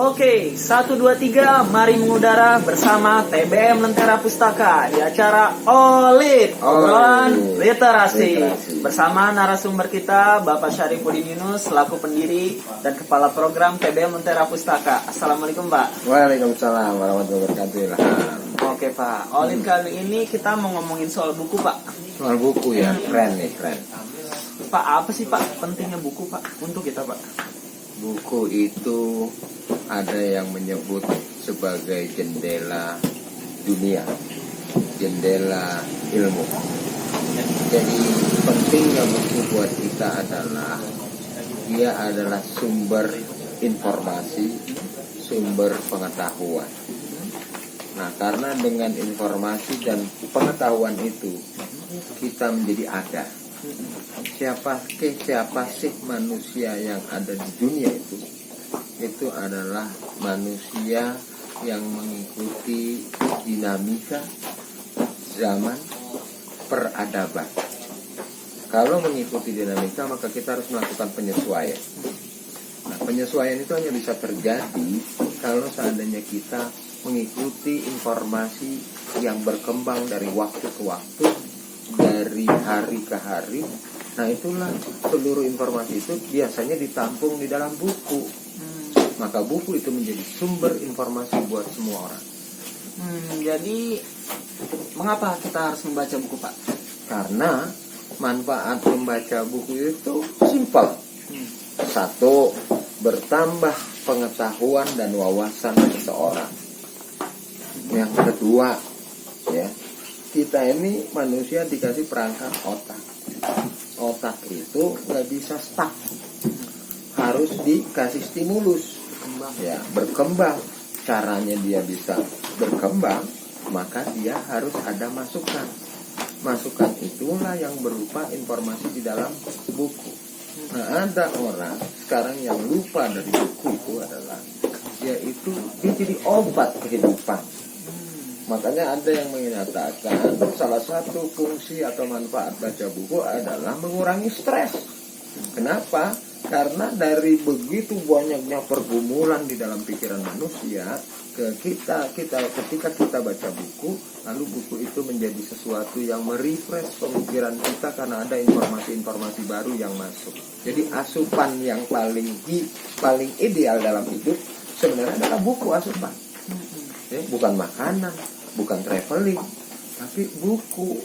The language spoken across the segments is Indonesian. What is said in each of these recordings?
Oke, 1, 2, 3, mari mengudara bersama TBM Lentera Pustaka di acara OLIT, obrolan literasi. Bersama narasumber kita, Bapak Syarifuddin Yunus, selaku pendiri dan kepala program TBM Lentera Pustaka. Assalamualaikum, Pak. Waalaikumsalam warahmatullahi wabarakatuh. Oke, Pak. OLIT kali ini kita mau ngomongin soal buku, Pak. Soal buku ya, keren nih, keren. Pak, apa sih, Pak, pentingnya buku, Pak, untuk kita, Pak? Buku itu ada yang menyebut sebagai jendela dunia, jendela ilmu. Jadi pentingnya buku buat kita adalah dia adalah sumber informasi, sumber pengetahuan. Nah, karena dengan informasi dan pengetahuan itu kita menjadi ada. Siapa sih manusia yang ada di dunia itu? Itu adalah manusia yang mengikuti dinamika zaman peradaban. Kalau mengikuti dinamika, maka kita harus melakukan penyesuaian. Nah, penyesuaian itu hanya bisa terjadi kalau seandainya kita mengikuti informasi yang berkembang dari waktu ke waktu, dari hari ke hari. Nah, itulah seluruh informasi itu biasanya ditampung di dalam buku. Maka buku itu menjadi sumber informasi buat semua orang. Jadi mengapa kita harus membaca buku, Pak? Karena manfaat membaca buku itu simpel. Satu, bertambah pengetahuan dan wawasan seseorang. Yang kedua, ya, kita ini manusia dikasih perangkat otak. Otak itu nggak bisa stuck, harus dikasih stimulus, ya, berkembang. Caranya dia bisa berkembang, maka dia harus ada masukan. Masukan itulah yang berupa informasi di dalam buku. Nah, ada orang sekarang yang lupa dari buku itu adalah yaitu dia jadi obat kehidupan. Makanya ada yang menyatakan salah satu fungsi atau manfaat baca buku adalah mengurangi stres. Kenapa? Karena dari begitu banyaknya pergumulan di dalam pikiran manusia, ketika kita baca buku, lalu buku itu menjadi sesuatu yang merefresh pemikiran kita karena ada informasi-informasi baru yang masuk. Jadi asupan yang paling ideal dalam hidup sebenarnya adalah buku asupan. Bukan makanan, bukan traveling, tapi buku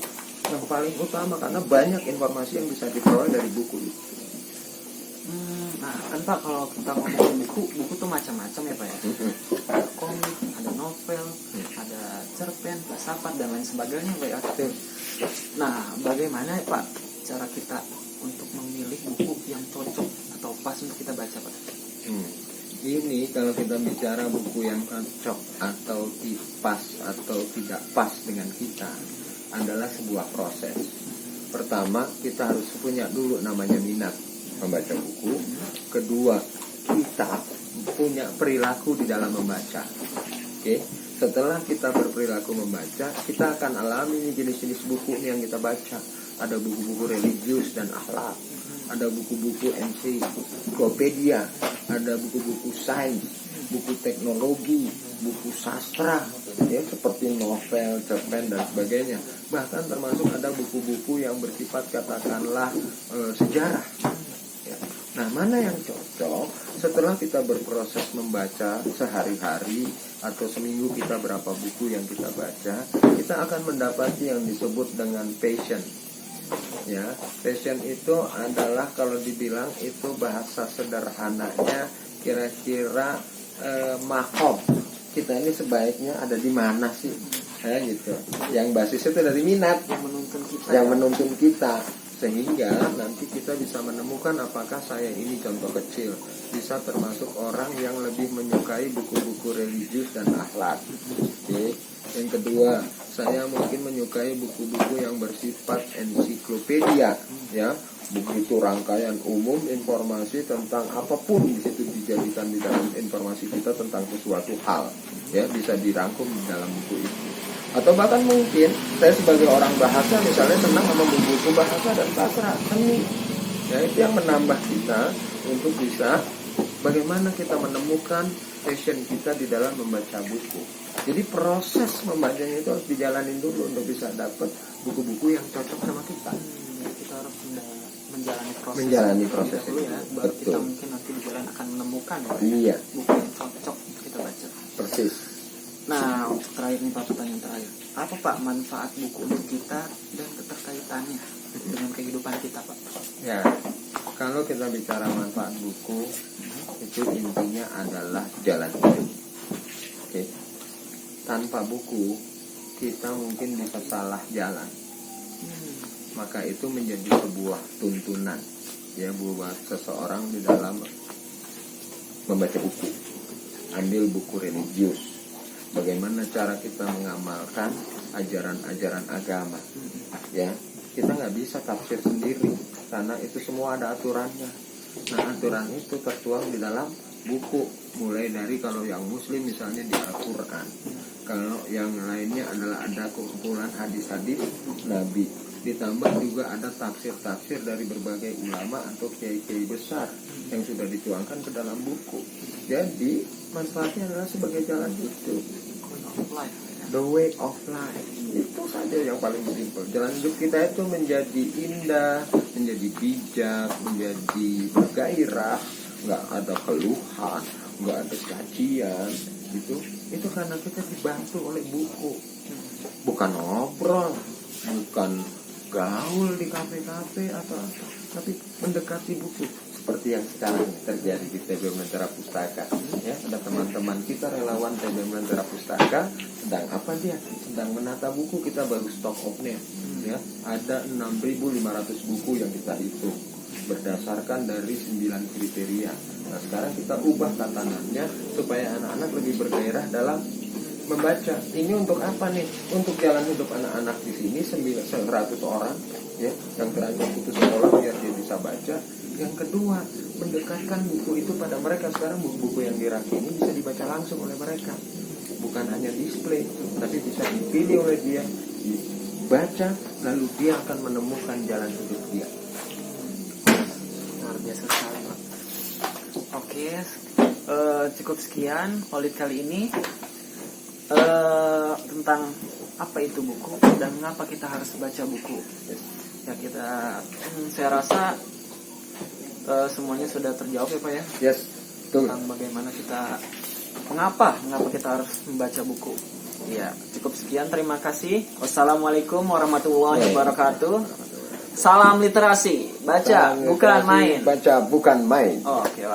yang paling utama karena banyak informasi yang bisa diperoleh dari buku itu. Nah, kan Pak, kalau kita ngomongin buku tuh macam-macam ya, Pak ya. Ada komik, ada novel, ada cerpen, filsafat dan lain sebagainya, Pak ya. Nah, bagaimana ya, Pak, cara kita untuk memilih buku yang cocok atau pas untuk kita baca, Pak? Ini kalau kita bicara buku yang cocok atau pas atau tidak pas dengan kita adalah sebuah proses. Pertama, kita harus punya dulu namanya minat membaca buku. Kedua, kita punya perilaku di dalam membaca. Oke, setelah kita berperilaku membaca, kita akan alami jenis-jenis buku yang kita baca. Ada buku-buku religius dan akhlak, ada buku-buku ensiklopedia, ada buku-buku sains, buku teknologi, buku sastra, ya, seperti novel, cerpen dan sebagainya. Bahkan termasuk ada buku-buku yang bersifat katakanlah sejarah. Ya. Nah, mana yang cocok? Setelah kita berproses membaca sehari-hari atau seminggu kita berapa buku yang kita baca, kita akan mendapati yang disebut dengan passion. Ya, passion itu adalah kalau dibilang itu bahasa sederhananya kira-kira makom. Kita ini sebaiknya ada di mana sih? Gitu. Yang basisnya itu dari minat yang menuntun kita. Sehingga nanti kita bisa menemukan apakah saya ini contoh kecil bisa termasuk orang yang lebih menyukai buku-buku religius dan akhlak. Oke. Yang kedua, saya mungkin menyukai buku-buku yang bersifat ensiklopedia, ya. Buku itu rangkaian umum informasi tentang apapun di situ dijadikan di dalam informasi kita tentang sesuatu hal, ya, bisa dirangkum di dalam buku itu. Atau bahkan mungkin saya sebagai orang bahasa misalnya senang sama buku-buku bahasa dan sastra, seni. Ya, itu yang menambah kita untuk bisa bagaimana kita menemukan passion kita di dalam membaca buku. Jadi proses membacanya itu harus dijalanin dulu untuk bisa dapat buku-buku yang cocok sama kita. Ya, kita harus menjalani proses dulu itu. ya, baru kita Betul. mungkin nanti di jalan akan menemukan ya, Iya, buku yang cocok untuk kita baca. persis. Nah, terakhir nih Pak, pertanyaan terakhir. Apa Pak manfaat buku untuk kita dan keterkaitannya dengan kehidupan kita Pak? Ya, kalau kita bicara manfaat buku, itu intinya adalah jalan hidup. Oke. Tanpa buku, kita mungkin bisa salah jalan. Maka itu menjadi sebuah tuntunan ya buat seseorang di dalam membaca buku. Ambil buku religius. Bagaimana cara kita mengamalkan ajaran-ajaran agama. Ya, kita nggak bisa tafsir sendiri karena itu semua ada aturannya. Nah, aturan itu tertuang di dalam buku. Mulai dari kalau yang muslim misalnya di Al-Quran. Kalau yang lainnya adalah ada kumpulan hadis-hadis Nabi. Ditambah juga ada tafsir-tafsir dari berbagai ulama atau kiai-kiai besar yang sudah dituangkan ke dalam buku. Jadi manfaatnya adalah sebagai jalan hidup, the way of life. Itu saja yang paling simpel. Jalan hidup kita itu menjadi indah, menjadi bijak, menjadi bergairah, nggak ada keluhan, nggak ada cacian. Itu karena kita dibantu oleh buku, bukan ngobrol, bukan gaul di kafe-kafe atau apa, tapi mendekati buku seperti yang sekarang terjadi di TB Mentera Pustaka. Ya, ada teman-teman kita relawan TB Mentera Pustaka sedang apa dia? Sedang menata buku. Kita baru stock off-nya. Ya, ada 6.500 buku yang kita hitung berdasarkan dari 9 kriteria. Nah, sekarang kita ubah tatanannya supaya anak-anak lebih bergairah dalam membaca. Ini untuk apa nih? Untuk jalan hidup anak-anak di sini 100 orang ya, yang terancam putus sekolah biar dia bisa baca. Yang kedua, mendekatkan buku itu pada mereka. Sekarang buku-buku yang diraki ini bisa dibaca langsung oleh mereka. Bukan hanya display, tapi bisa dipilih oleh dia, dibaca, lalu dia akan menemukan jalan hidup dia. Luar biasa sekali Pak. Oke, cukup sekian Holid kali ini tentang apa itu buku dan mengapa kita harus baca buku. Ya, saya rasa semuanya sudah terjawab ya Pak ya. Yes, betul. Tentang bagaimana mengapa kita harus membaca buku. Ya, cukup sekian, terima kasih. Wassalamualaikum warahmatullahi wabarakatuh. Salam literasi, baca bukan main. Baca bukan main. Oh, oke Pak.